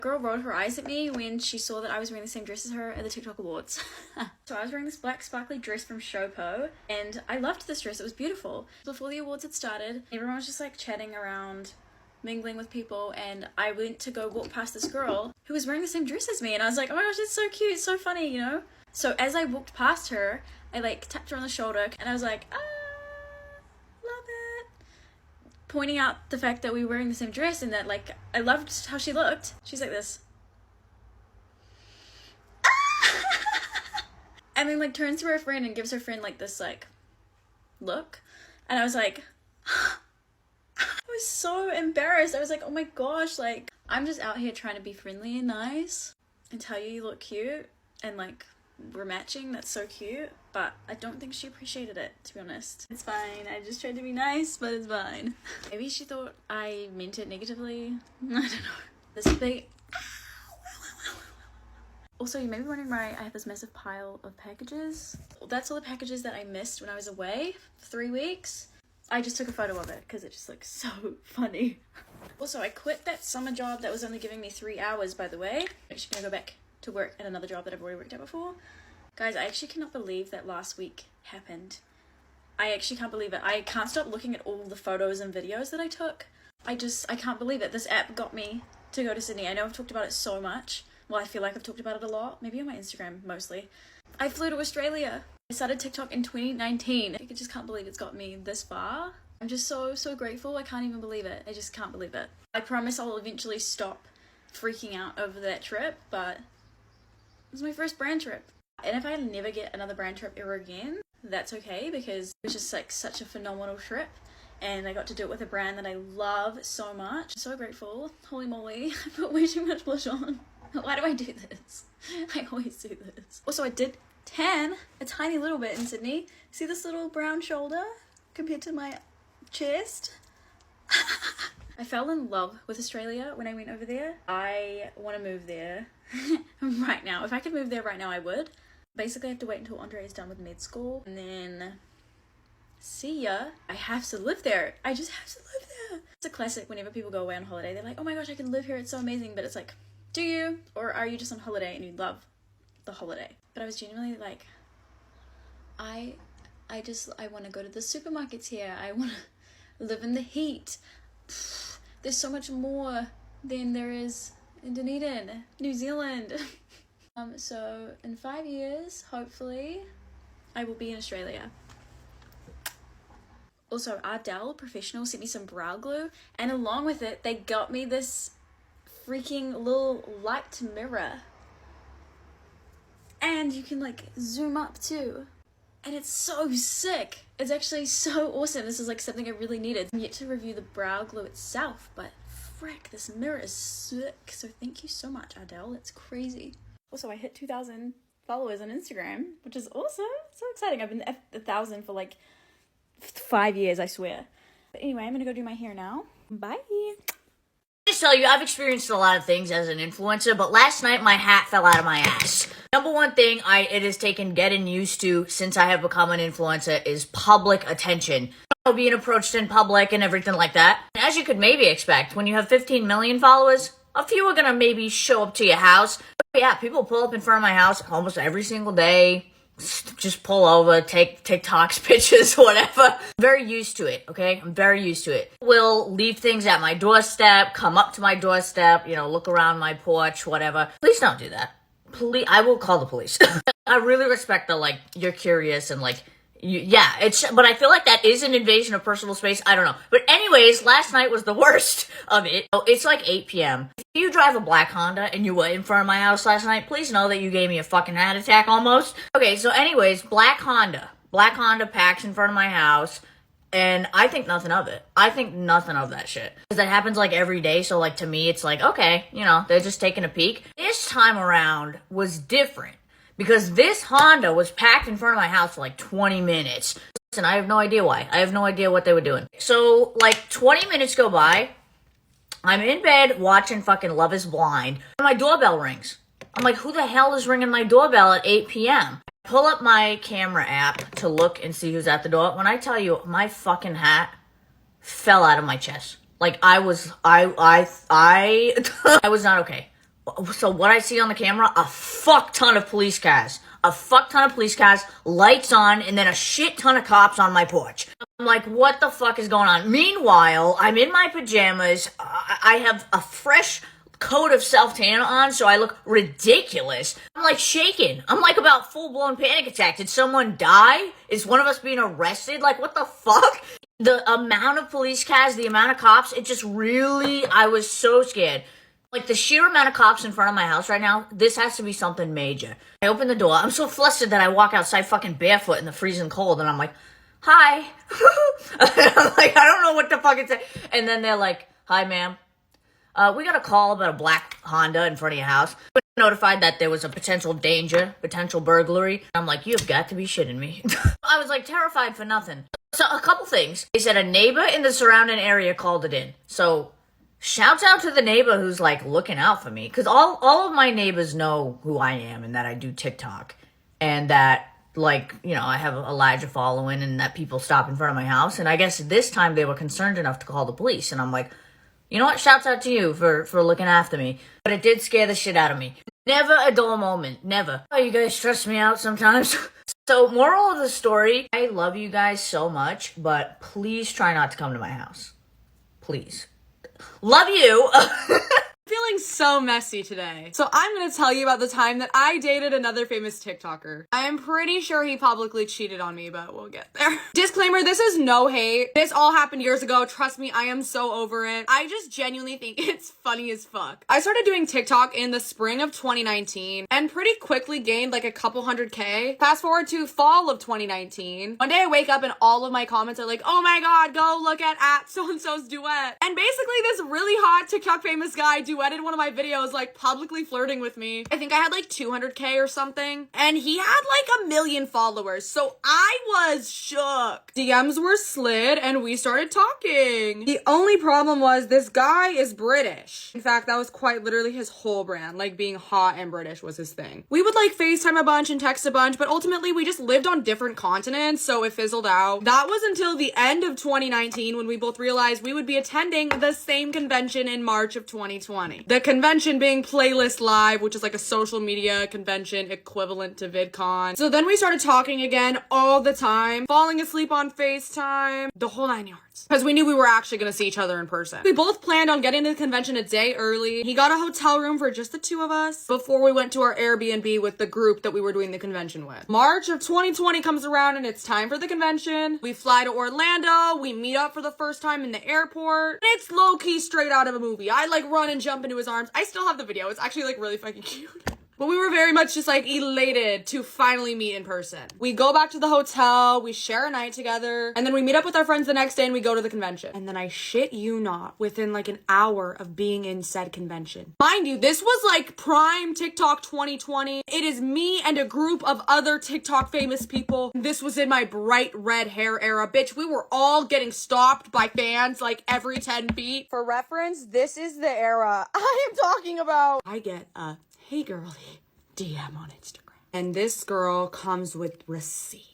Girl rolled her eyes at me when she saw that I was wearing the same dress as her at the TikTok Awards. So I was wearing this black sparkly dress from Showpo, and I loved this dress. It was beautiful. Before the awards had started, everyone was just like chatting around, mingling with people, and I went to go walk past this girl who was wearing the same dress as me, and I was like, oh my gosh, it's so cute, it's so funny, you know? So as I walked past her, I like tapped her on the shoulder, and I was like, love it. Pointing out the fact that we were wearing the same dress and that like I loved how she looked. She's like this. And then like turns to her friend and gives her friend like this like look. And I was like, I was so embarrassed. I was like, oh my gosh, like I'm just out here trying to be friendly and nice and tell you look cute and like we're matching. That's so cute. But I don't think she appreciated it, to be honest. It's fine. I just tried to be nice, but it's fine. Maybe she thought I meant it negatively. I don't know. This big... Also, you may be wondering why I have this massive pile of packages. That's all the packages that I missed when I was away for 3 weeks. I just took a photo of it because it just looks so funny. Also, I quit that summer job that was only giving me 3 hours, by the way. I'm actually gonna go back to work at another job that I've already worked at before. Guys, I actually cannot believe that last week happened. I actually can't believe it. I can't stop looking at all the photos and videos that I took. I can't believe it. This app got me to go to Sydney. I know I've talked about it so much. Well, I feel like I've talked about it a lot. Maybe on my Instagram, mostly. I flew to Australia. I started TikTok in 2019. I just can't believe it's got me this far. I'm just so grateful. I can't even believe it. I just can't believe it. I promise I'll eventually stop freaking out over that trip, but it was my first brand trip. And if I never get another brand trip ever again, that's okay, because it was just like such a phenomenal trip and I got to do it with a brand that I love so much. I'm so grateful. Holy moly, I put way too much blush on. Why do I do this? I always do this. Also, I did tan a tiny little bit in Sydney. See this little brown shoulder compared to my chest? I fell in love with Australia when I went over there. I want to move there right now. If I could move there right now, I would. Basically, I have to wait until Andre is done with med school and then see ya. I have to live there. I just have to live there. It's a classic whenever people go away on holiday. They're like, oh my gosh, I can live here. It's so amazing. But it's like, do you? Or are you just on holiday and you love the holiday? But I was genuinely like, I want to go to the supermarkets here. I want to live in the heat. There's so much more than there is in Dunedin, New Zealand. So in 5 years, hopefully, I will be in Australia. Also, Ardell Professional sent me some brow glue, and along with it, they got me this freaking little light mirror. And you can like zoom up too. And it's so sick. It's actually so awesome. This is like something I really needed. I'm yet to review the brow glue itself, but frick, this mirror is sick. So thank you so much, Ardell. It's crazy. Also, I hit 2,000 followers on Instagram, which is awesome. So exciting. I've been at 1,000 for like 5 years, I swear. But anyway, I'm gonna go do my hair now. Bye. I just tell you, I've experienced a lot of things as an influencer, but last night my hat fell out of my ass. Number one thing it has taken getting used to since I have become an influencer is public attention. Being approached in public and everything like that. As you could maybe expect, when you have 15 million followers, a few are gonna maybe show up to your house. But yeah, people pull up in front of my house almost every single day. Just pull over, take TikToks, pictures, whatever. I'm very used to it, okay? I'm very used to it. Will leave things at my doorstep, come up to my doorstep, look around my porch, whatever. Please don't do that. Please, I will call the police. I really respect that, you're curious and, but I feel like that is an invasion of personal space. I don't know. But anyways, last night was the worst of it. It's like 8 p.m. If you drive a black Honda and you were in front of my house last night, please know that you gave me a fucking heart attack almost. Okay, so anyways, black Honda packs in front of my house, and I think nothing of it. I think nothing of that shit. Because that happens every day, so to me it's okay, they're just taking a peek. This time around was different. Because this Honda was packed in front of my house for 20 minutes. Listen, I have no idea why. I have no idea what they were doing. So 20 minutes go by. I'm in bed watching fucking Love is Blind. And my doorbell rings. I'm like, who the hell is ringing my doorbell at 8 p.m.? I pull up my camera app to look and see who's at the door. When I tell you, my fucking hat fell out of my chest. I was not okay. So what I see on the camera, a fuck ton of police cars. A fuck ton of police cars, lights on, and then a shit ton of cops on my porch. I'm like, what the fuck is going on? Meanwhile, I'm in my pajamas. I have a fresh coat of self-tan on, so I look ridiculous. I'm like shaking. I'm like about full-blown panic attack. Did someone die? Is one of us being arrested? Like, what the fuck? The amount of police cars, the amount of cops, it just really, I was so scared. Like, the sheer amount of cops in front of my house right now, this has to be something major. I open the door. I'm so flustered that I walk outside fucking barefoot in the freezing cold, and I'm like, hi. I'm like, I don't know what the fuck it's say. And then they're like, hi, ma'am. We got a call about a black Honda in front of your house. We were notified that there was a potential danger, potential burglary. I'm like, you've got to be shitting me. I was like terrified for nothing. So a couple things. They said a neighbor in the surrounding area called it in. So shouts out to the neighbor who's like looking out for me. Because all of my neighbors know who I am and that I do TikTok. And that, like, you know, I have a larger following and that people stop in front of my house. And I guess this time they were concerned enough to call the police. And I'm like, you know what? Shouts out to you for looking after me. But it did scare the shit out of me. Never a dull moment. Never. Oh, you guys stress me out sometimes. So, moral of the story, I love you guys so much, but please try not to come to my house. Please. Love you. Feeling so messy today. So I'm gonna tell you about the time that I dated another famous TikToker. I am pretty sure he publicly cheated on me, but we'll get there. Disclaimer, this is no hate. This all happened years ago. Trust me, I am so over it. I just genuinely think it's funny as fuck. I started doing TikTok in the spring of 2019 and pretty quickly gained like a couple 100K. Fast forward to fall of 2019. One day I wake up and all of my comments are like, oh my god, go look at so-and-so's duet. And basically this really hot TikTok famous guy duetted one of my videos, like publicly flirting with me. I think I had like 200K or something. And he had like 1 million followers. So I was shook. DMs were slid and we started talking. The only problem was this guy is British. In fact, that was quite literally his whole brand. Like being hot and British was his thing. We would like FaceTime a bunch and text a bunch, but ultimately we just lived on different continents. So it fizzled out. That was until the end of 2019 when we both realized we would be attending the same convention in March of 2020. The convention being Playlist Live, which is like a social media convention equivalent to VidCon. So then we started talking again all the time, falling asleep on FaceTime, the whole 9 yards. Because we knew we were actually going to see each other in person. We both planned on getting to the convention a day early. He got a hotel room for just the two of us before we went to our Airbnb with the group that we were doing the convention with. March of 2020 comes around and it's time for the convention. We fly to Orlando. We meet up for the first time in the airport. And it's low-key straight out of a movie. I like run and jump into his arms. I still have the video. It's actually like really fucking cute. But we were very much just like elated to finally meet in person. We go back to the hotel, we share a night together, and then we meet up with our friends the next day and we go to the convention. And then I shit you not, within like an hour of being in said convention. Mind you, this was like prime TikTok 2020. It is me and a group of other TikTok famous people. This was in my bright red hair era. Bitch, we were all getting stopped by fans like every 10 feet. For reference, this is the era I am talking about. I get a hey girlie DM on Instagram. And this girl comes with receipts.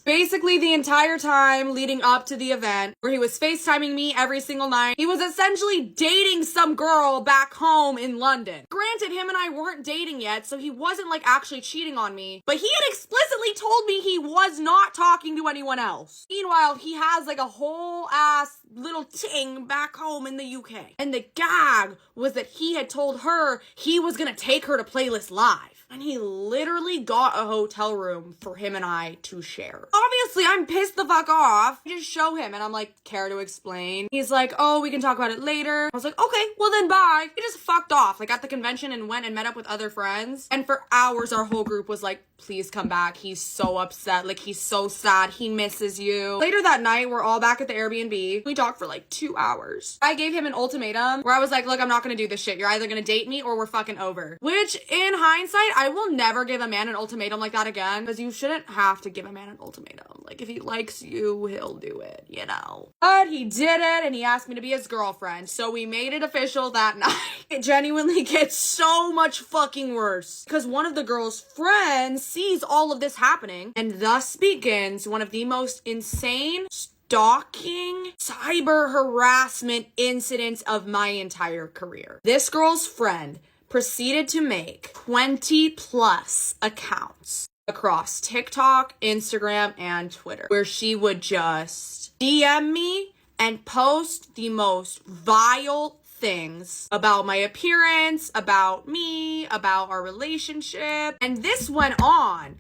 Basically the entire time leading up to the event where he was FaceTiming me every single night, he was essentially dating some girl back home in London. Granted, him and I weren't dating yet, so he wasn't like actually cheating on me, but he had explicitly told me he was not talking to anyone else. Meanwhile, he has like a whole ass little ting back home in the UK. And the gag was that he had told her he was gonna take her to Playlist Live. And he literally got a hotel room for him and I to share. Obviously, I'm pissed the fuck off. I just show him and I'm like, care to explain? He's like, oh, we can talk about it later. I was like, okay, well then bye. He just fucked off, like at the convention and went and met up with other friends. And for hours, our whole group was like, please come back. He's so upset. Like, he's so sad. He misses you. Later that night, we're all back at the Airbnb. We talked for like 2 hours. I gave him an ultimatum where I was like, look, I'm not gonna do this shit. You're either gonna date me or we're fucking over. Which, in hindsight, I will never give a man an ultimatum like that again, because you shouldn't have to give a man an ultimatum. Like, if he likes you, he'll do it, you know? But he did it, and he asked me to be his girlfriend, so we made it official that night. It genuinely gets so much fucking worse, because one of the girl's friends sees all of this happening, and thus begins one of the most insane, stalking, cyber harassment incidents of my entire career. This girl's friend proceeded to make 20 plus accounts across TikTok, Instagram, and Twitter, where she would just DM me and post the most vile things about my appearance, about me, about our relationship. And this went on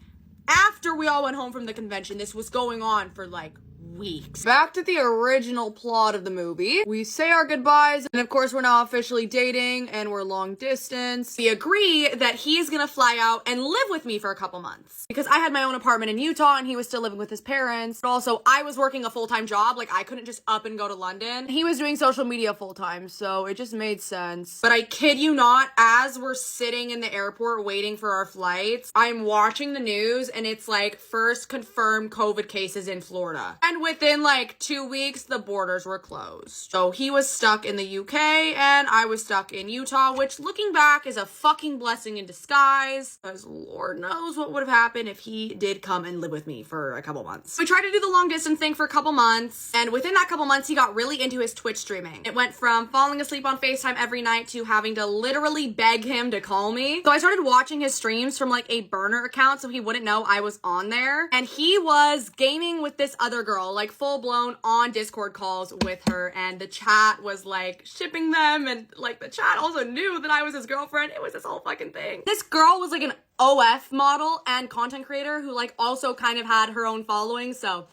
after we all went home from the convention. This was going on for like weeks. Back to the original plot of the movie. We say our goodbyes, and of course we're now officially dating and we're long distance. We agree that he's gonna fly out and live with me for a couple months because I had my own apartment in Utah and he was still living with his parents. But also I was working a full-time job. Like I couldn't just up and go to London. He was doing social media full-time, so it just made sense. But I kid you not, as we're sitting in the airport waiting for our flights, I'm watching the news and it's like first confirmed COVID cases in Florida. And within like 2 weeks, the borders were closed. So he was stuck in the UK and I was stuck in Utah, which looking back is a fucking blessing in disguise, because Lord knows what would have happened if he did come and live with me for a couple months. We tried to do the long distance thing for a couple months, and within that couple months, he got really into his Twitch streaming. It went from falling asleep on FaceTime every night to having to literally beg him to call me. So I started watching his streams from like a burner account so he wouldn't know I was on there. And he was gaming with this other girl, like full blown on Discord calls with her, and the chat was like shipping them, and like the chat also knew that I was his girlfriend. It was this whole fucking thing. This girl was like an OF model and content creator who like also kind of had her own following, so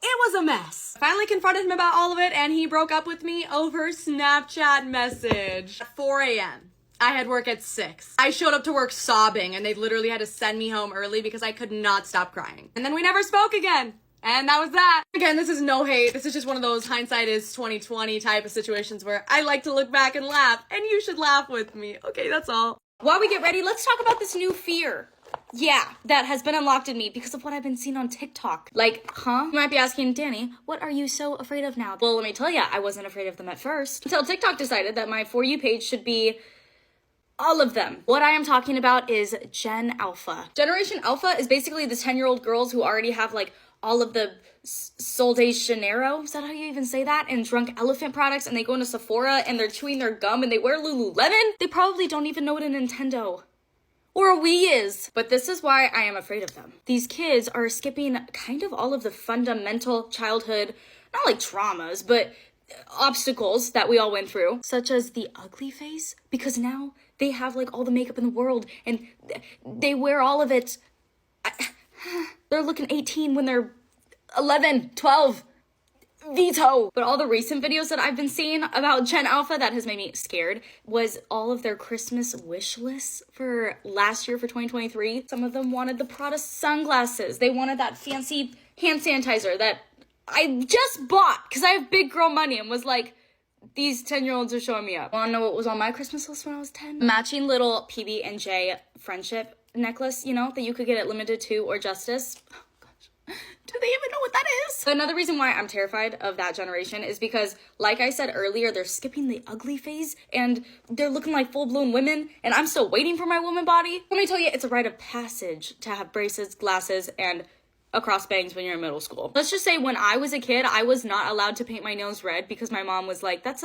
it was a mess. Finally confronted him about all of it, and he broke up with me over Snapchat message at 4 a.m. I had work at 6. I showed up to work sobbing, and they literally had to send me home early because I could not stop crying. And then we never spoke again. And that was that. Again, this is no hate. This is just one of those hindsight is 2020 type of situations where I like to look back and laugh, and you should laugh with me. Okay, that's all. While we get ready, let's talk about this new fear. Yeah, that has been unlocked in me because of what I've been seeing on TikTok. Like, huh? You might be asking, Danny, what are you so afraid of now? Well, let me tell you, I wasn't afraid of them at first until TikTok decided that my For You page should be all of them. What I am talking about is Gen Alpha. Generation Alpha is basically the 10-year-old girls who already have like all of the Sol de Janeiro, is that how you even say that? And Drunk Elephant products, and they go into Sephora and they're chewing their gum and they wear Lululemon. They probably don't even know what a Nintendo or a Wii is. But this is why I am afraid of them. These kids are skipping kind of all of the fundamental childhood, not like traumas, but obstacles that we all went through, such as the ugly face, because now they have like all the makeup in the world and they wear all of it. They're looking 18 when they're 11, 12. Veto. But all the recent videos that I've been seeing about Gen Alpha that has made me scared was all of their Christmas wish lists for last year for 2023. Some of them wanted the Prada sunglasses. They wanted that fancy hand sanitizer that I just bought because I have big girl money and was like, these 10-year-olds are showing me up. Want to know what was on my Christmas list when I was 10? Matching little PB&J friendship necklace, you know, that you could get at Limited 2 or Justice. Oh gosh, do they even know what that is? Another reason why I'm terrified of that generation is because, like I said earlier, they're skipping the ugly phase and they're looking like full-blown women, and I'm still waiting for my woman body. Let me tell you, it's a rite of passage to have braces, glasses, and across bangs when you're in middle school. Let's just say when I was a kid, I was not allowed to paint my nails red because my mom was like, that's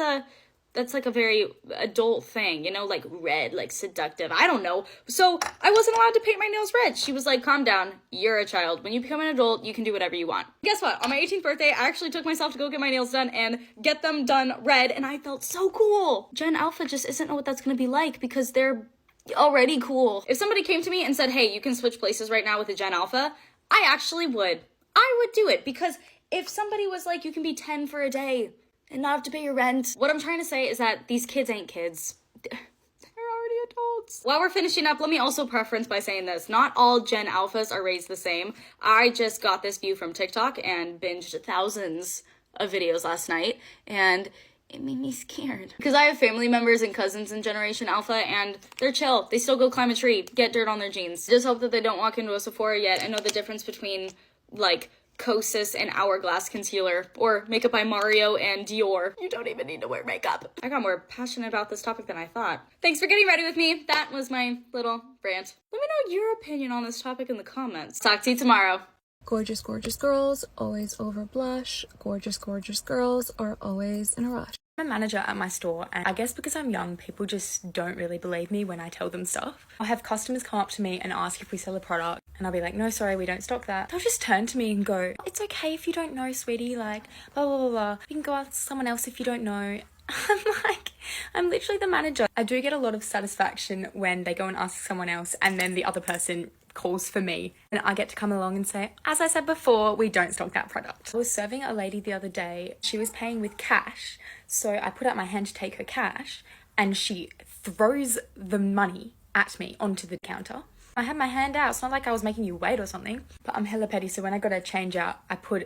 like a very adult thing, you know, like red, like seductive. I don't know. So I wasn't allowed to paint my nails red. She was like, calm down. You're a child. When you become an adult, you can do whatever you want. Guess what? On my 18th birthday, I actually took myself to go get my nails done and get them done red. And I felt so cool. Gen Alpha just isn't know what that's going to be like because they're already cool. If somebody came to me and said, hey, you can switch places right now with a Gen Alpha, I actually would. I would do it because if somebody was like, you can be 10 for a day and not have to pay your rent. What I'm trying to say is that these kids ain't kids. They're already adults. While we're finishing up, let me also preference by saying this. Not all Gen Alphas are raised the same. I just got this view from TikTok and binged thousands of videos last night, and it made me scared. Because I have family members and cousins in Generation Alpha, and they're chill. They still go climb a tree, get dirt on their jeans. Just hope that they don't walk into a Sephora yet and know the difference between, like, Kosas and Hourglass concealer, or makeup by Mario and Dior. You don't even need to wear makeup. I got more passionate about this topic than I thought. Thanks for getting ready with me. That was my little rant. Let me know your opinion on this topic in the comments. Talk to you tomorrow. Gorgeous, gorgeous girls always over blush. Gorgeous, gorgeous girls are always in a rush. I'm a manager at my store, and I guess because I'm young, people just don't really believe me when I tell them stuff. I'll have customers come up to me and ask if we sell a product, and I'll be like, no, sorry, we don't stock that. They'll just turn to me and go, it's okay if you don't know, sweetie, like, blah, blah, blah, blah. You can go ask someone else if you don't know. I'm like, I'm literally the manager. I do get a lot of satisfaction when they go and ask someone else, and then the other person calls for me and I get to come along and say, as I said before, we don't stock that product. I was serving a lady the other day. She was paying with cash, so I put out my hand to take her cash and she throws the money at me onto the counter. I had my hand out. It's not like I was making you wait or something, but I'm hella petty. So when I got her change out,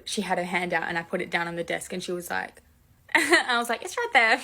she had her hand out and I put it down on the desk and she was like, I was like, it's right there.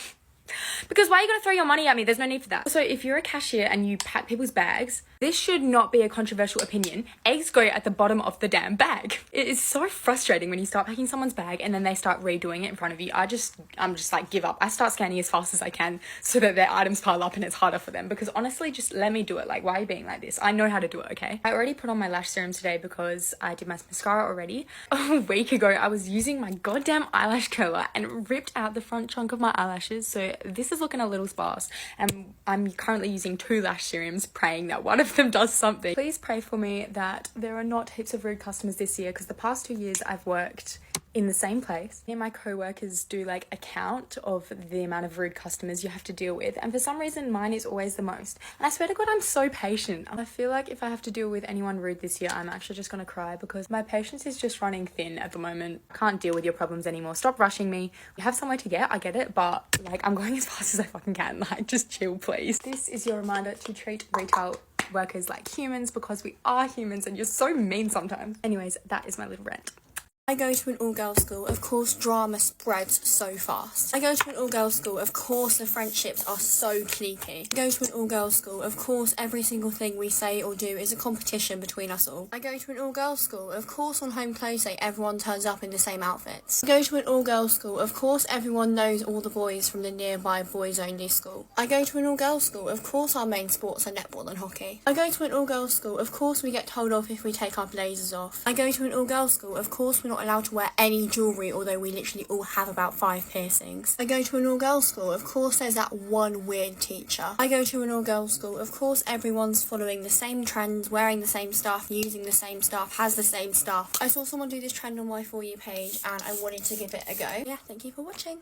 Because why are you going to throw your money at me? There's no need for that. So if you're a cashier and you pack people's bags, this should not be a controversial opinion. Eggs go at the bottom of the damn bag. It is so frustrating when you start packing someone's bag and then they start redoing it in front of you. I'm just like, give up. I start scanning as fast as I can so that their items pile up and it's harder for them. Because honestly, just let me do it. Like, why are you being like this? I know how to do it, okay? I already put on my lash serum today because I did my mascara already. A week ago, I was using my goddamn eyelash curler and ripped out the front chunk of my eyelashes. So this is looking a little sparse, and I'm currently using 2 lash serums, praying that one of them does something. Please pray for me that there are not heaps of rude customers this year, because the past 2 years I've worked in the same place. Me and my co-workers do like a count of the amount of rude customers you have to deal with, and for some reason mine is always the most. And I swear to God, I'm so patient. I feel like if I have to deal with anyone rude this year, I'm actually just gonna cry, because my patience is just running thin at the moment. I can't deal with your problems anymore. Stop rushing me. You have somewhere to get, I get it, but like, I'm going as fast as I fucking can. Like, just chill, please. This is your reminder to treat retail workers like humans, because we are humans and you're so mean sometimes. Anyways, that is my little rant. I go to an all-girls school, of course drama spreads so fast. I go to an all-girls school, of course the friendships are so cliquey. I go to an all-girls school, of course every single thing we say or do is a competition between us all. I go to an all-girls school, of course on home clothes day everyone turns up in the same outfits. I go to an all-girls school, of course everyone knows all the boys from the nearby boys-only school. I go to an all-girls school, of course our main sports are netball and hockey. I go to an all-girls school, of course we get told off if we take our blazers off. I go to an all-girls school, of course we're not allowed to wear any jewellery, although we literally all have about 5 piercings. I go to an all-girls school, of course there's that one weird teacher. I go to an all-girls school, of course everyone's following the same trends, wearing the same stuff, using the same stuff, has the same stuff. I saw someone do this trend on my For You page and I wanted to give it a go. Yeah, thank you for watching.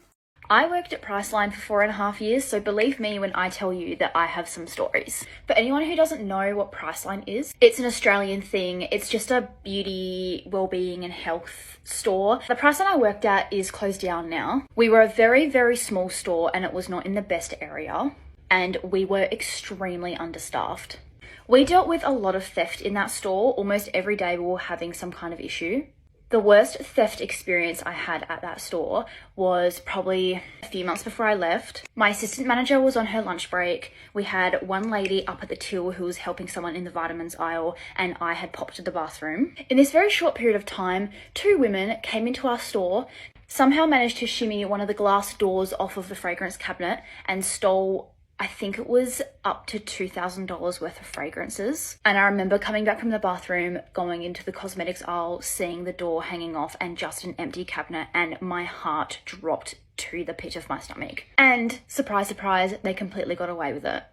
I worked at Priceline for 4.5 years, so believe me when I tell you that I have some stories. For anyone who doesn't know what Priceline is, it's an Australian thing. It's just a beauty, well-being and health store. The Priceline I worked at is closed down now. We were a very, very small store and it was not in the best area, and we were extremely understaffed. We dealt with a lot of theft in that store. Almost every day we were having some kind of issue. The worst theft experience I had at that store was probably a few months before I left. My assistant manager was on her lunch break. We had one lady up at the till who was helping someone in the vitamins aisle, and I had popped to the bathroom. In this very short period of time, 2 women came into our store, somehow managed to shimmy one of the glass doors off of the fragrance cabinet and stole, I think it was up to $2,000 worth of fragrances. And I remember coming back from the bathroom, going into the cosmetics aisle, seeing the door hanging off and just an empty cabinet, and my heart dropped to the pit of my stomach. And surprise, surprise, they completely got away with it.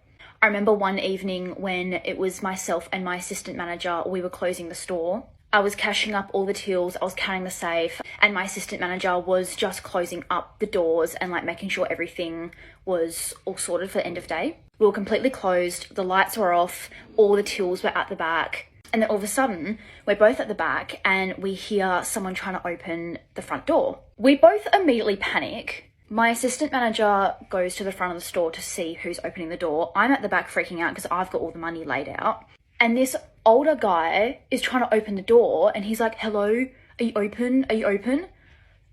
I remember one evening when it was myself and my assistant manager, we were closing the store. I was cashing up all the tills, I was counting the safe, and my assistant manager was just closing up the doors and like making sure everything was all sorted for the end of day. We were completely closed, the lights were off, all the tills were at the back, and then all of a sudden, we're both at the back and we hear someone trying to open the front door. We both immediately panic. My assistant manager goes to the front of the store to see who's opening the door. I'm at the back freaking out because I've got all the money laid out. And this older guy is trying to open the door and he's like, hello, are you open? Are you open?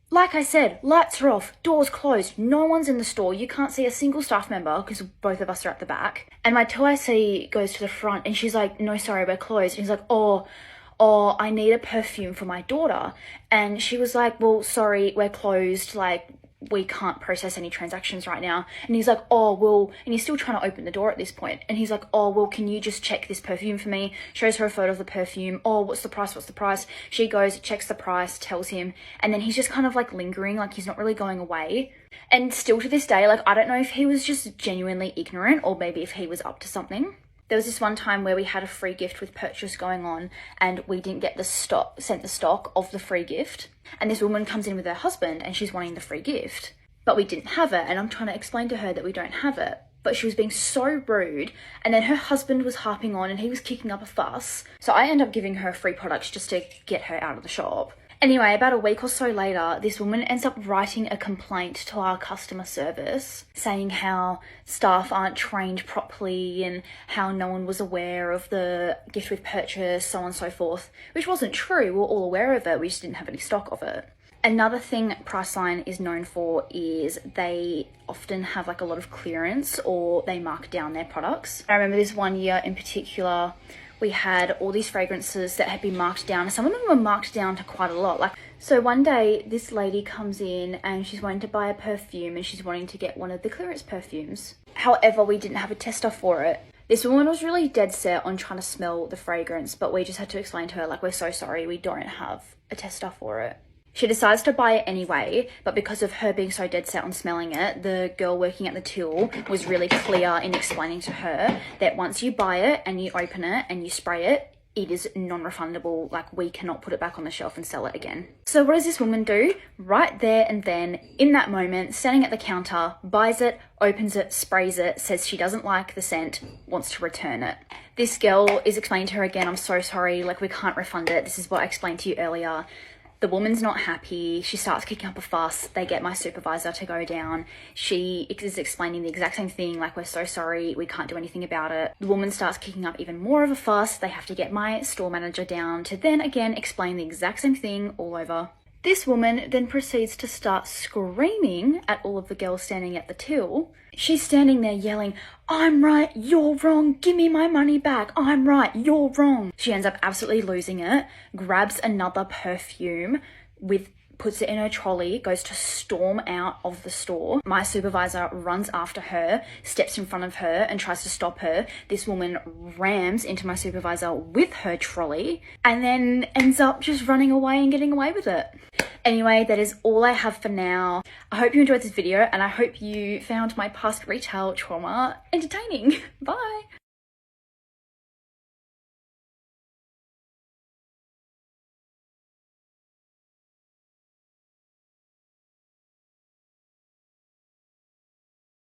Like I said, lights are off, doors closed, no one's in the store. You can't see a single staff member because both of us are at the back. And my 2IC goes to the front and she's like, no, sorry, we're closed. And he's like, oh, I need a perfume for my daughter. And she was like, well, sorry, we're closed. Like, we can't process any transactions right now. And he's like, oh, well, and he's still trying to open the door at this point. And he's like, oh, well, can you just check this perfume for me? Shows her a photo of the perfume. Oh, what's the price? What's the price? She goes, checks the price, tells him. And then he's just kind of like lingering, like he's not really going away. And still to this day, like, I don't know if he was just genuinely ignorant or maybe if he was up to something. There was this one time where we had a free gift with purchase going on and we didn't get sent the stock of the free gift. And this woman comes in with her husband and she's wanting the free gift, but we didn't have it. And I'm trying to explain to her that we don't have it, but she was being so rude. And then her husband was harping on and he was kicking up a fuss. So I end up giving her free products just to get her out of the shop. Anyway, about a week or so later, this woman ends up writing a complaint to our customer service saying how staff aren't trained properly and how no one was aware of the gift with purchase, so on and so forth, which wasn't true. We were all aware of it, we just didn't have any stock of it. Another thing Priceline is known for is they often have like a lot of clearance or they mark down their products. I remember this one year in particular, we had all these fragrances that had been marked down. Some of them were marked down to quite a lot. So one day this lady comes in and she's wanting to buy a perfume and she's wanting to get one of the clearance perfumes. However, we didn't have a tester for it. This woman was really dead set on trying to smell the fragrance, but we just had to explain to her, like, we're so sorry, we don't have a tester for it. She decides to buy it anyway, but because of her being so dead set on smelling it, the girl working at the till was really clear in explaining to her that once you buy it and you open it and you spray it, it is non-refundable. Like, we cannot put it back on the shelf and sell it again. So what does this woman do? Right there and then, in that moment, standing at the counter, buys it, opens it, sprays it, says she doesn't like the scent, wants to return it. This girl is explaining to her again, I'm so sorry, like, we can't refund it. This is what I explained to you earlier. The woman's not happy. She starts kicking up a fuss. They get my supervisor to go down. She is explaining the exact same thing, like, we're so sorry, we can't do anything about it. The woman starts kicking up even more of a fuss. They have to get my store manager down to then again explain the exact same thing all over. This woman then proceeds to start screaming at all of the girls standing at the till. She's standing there yelling, I'm right, you're wrong, give me my money back, I'm right, you're wrong. She ends up absolutely losing it, grabs another perfume, puts it in her trolley, goes to storm out of the store. My supervisor runs after her, steps in front of her and tries to stop her. This woman rams into my supervisor with her trolley and then ends up just running away and getting away with it. Anyway, that is all I have for now. I hope you enjoyed this video and I hope you found my past retail trauma entertaining. Bye!